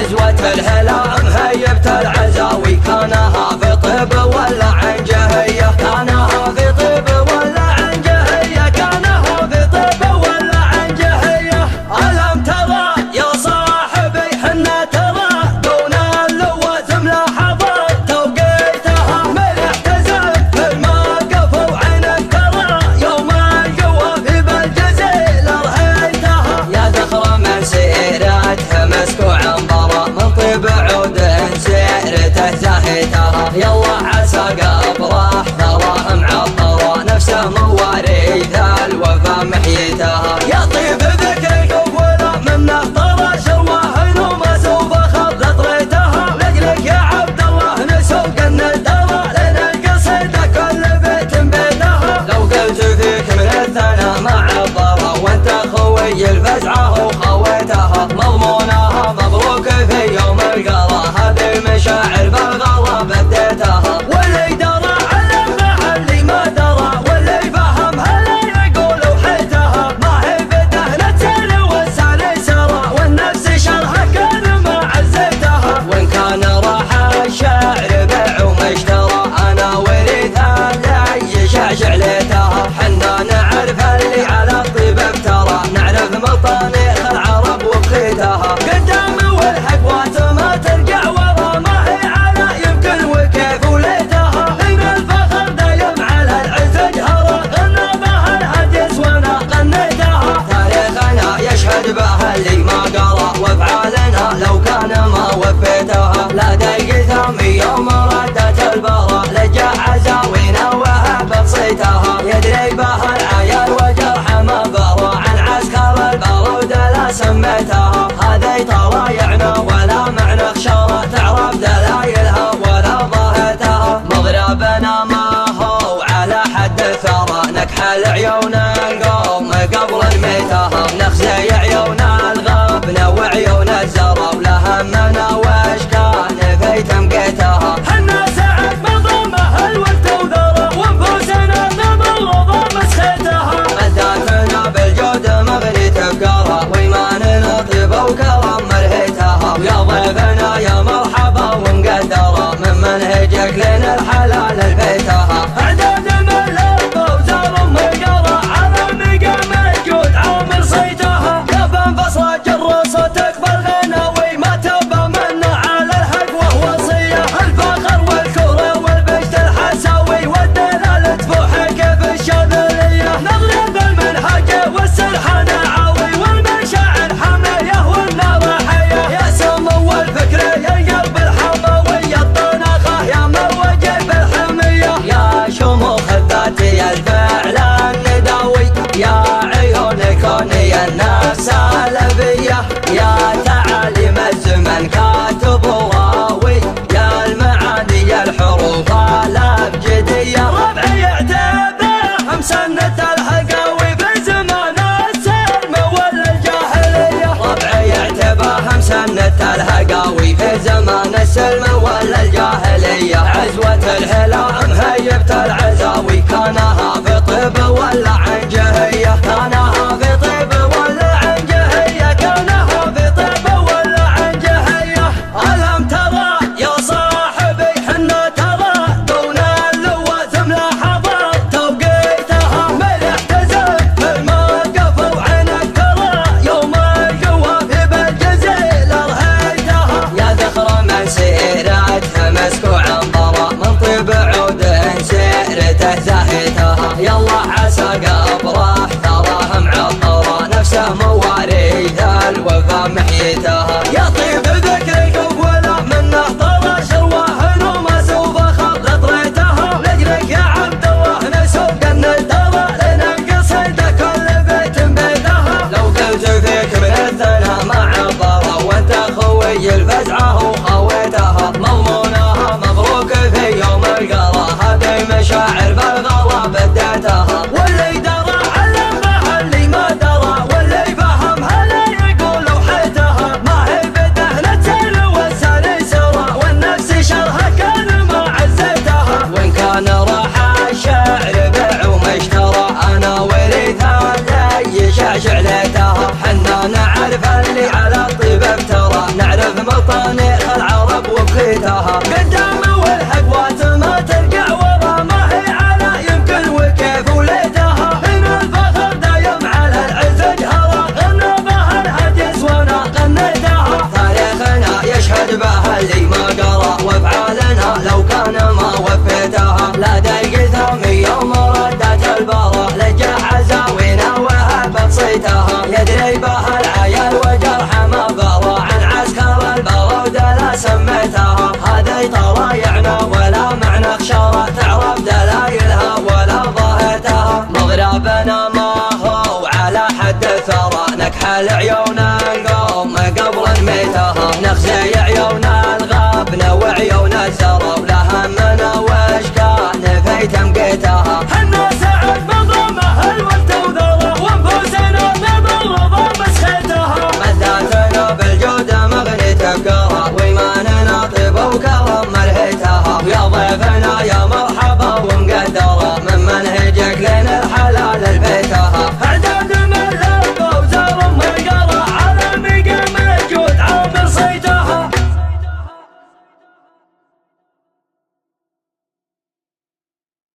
عزوة الهلا مهيبت العزاوي، كانها في طيب ولا عن جهية، كانها في طيب ولا عن جهية، كانها في طيب ولا عن جهية. ألم ترى يا صاحبي حنا ترى دون اللوات ملاحظات، توقيتها ملح تزن في الموقف وعينك ترى يوم القوة في بالجزيل رهيتها. يا ذخرة من سيرتها مسكوع برا من طيب عود سيرته زهيتها، يلا عسى قبره ثراه معطره نفسه مواريث الوفا محيتها. يا طيب ذكرك ولا منه طرى شواهن وما سوف خض طريتها، لجلك يا عبد الله نسوق الندرة لنا القصيدة كل بيت بيتها. لو قلت فيك من الثنا مع الضرى وانت خوي الفزعة وخويتها، مضمونها مبروك في يوم القرى هذه المشاعر بالغلا بديتها. واللي درى علمها اللي ما درى واللي فهم هلا يقول وحيتها، ما هي بدهنة سر والسالي سرى والنفس شرها كان ما عزيتها. وان كان راح الشاعر بيع ومشترى انا وريث اللي شعشع ليتها، حنا نعرف اللي على الطيب افترى نعرف مطانيخ العرب وبخيتها. قدام والحق واتما ترجع ورا ما هي على يمكن وكيف وليتها، ان الفخر دايم على العز جهرة غنى بها الهجس وانا غنيتها. تاريخنا يشهد بها اللي ما قرا وافعالنا لو كان ما وفيتها، لا دق ثامي يوم ردت البرا لجا عزاوينا وهب صيتها. يدري بها العيال وجرح ما برا عن عسكر البارود لا سميتها، هذي طوايعنا ولا معنى خشارة تعرف دلايلها ولا ضهيتها. مضربنا ما هو على حد الثرى نكحل عيون القوم قبل الميتها، نخزي عيون الغبن وعيون الزرى ولا همنا وش كان في تمقيتها. حنا سعد مضمها الوقت وذرى وانفسنا تمرضى مسخيتها، مداتنا بالجود مغني تفقرها وايماننا طيب وكرم مرهيتها. يا ضيفنا يا مرحبا ومقدرة من منهجك لنا الحلال البيتها. اعداد من لفة وزار مقرة على مقام الجود عامر صيتها، يا فصل جر صوتك بالغناوي ما تبى منا على الحق وهو وصية. الفخر والكرة والبشت الحساوي والدلالة تفوح كيف الشاذلية، نغلب المنهج والسرحان عاوي والمشاعر حمية والنار حية. يا سمو الفكر يا قلب الحموية الطناخة يا مروج بالحمية، يا شموخ الذاتي الفعل النداوي، يا عيون كوني النفس الأبية، يا تعاليم الزمن كاتب واوي، يا المعاني الحروف الأبجدية. ربعي يعتبر مسنة الحقاوي في زمان السلم ولا الجاهلية، ربعي يعتبر مسنة الحقاوي في زمان السلم ولا الجاهلية. عزوة الهلا مهيبت العزاوي، كانها في طيب ولا عن جهية، كانها في طيب ولا عن جهية، كانها في طيب ولا عن جهية. ألم ترى يا صاحبي حنا ترى دون اللوات ملاحظات، توقيتها ملح تزن في الموقف وعينك ترى يوم القوة في بالجزيل رهيتها. يا ذخرة من سير وبخيتها قدام والحقوات ما ترجع ورا ما هي على يمكن وكيف وليتها هنا الفخر دايم على العز جهرا غنى بها الهديس وانا غنيتها تاريخنا يشهد بها اللي ما قرا وافعالنا لو كان ما وفيتها لا دايق ثامي يوم ردت البرا لجح عزاوينا وهبت صيتها يدري بها العيال وجرح ما برا عن عسكر البرود لا سميتها هذه طرايعنا ولا معنى خشارة تعرف دلايلها ولا ضهيتها مغربنا ما هو على حد الثرى نكحل عيون القوم قبل نميتها نخزي عيون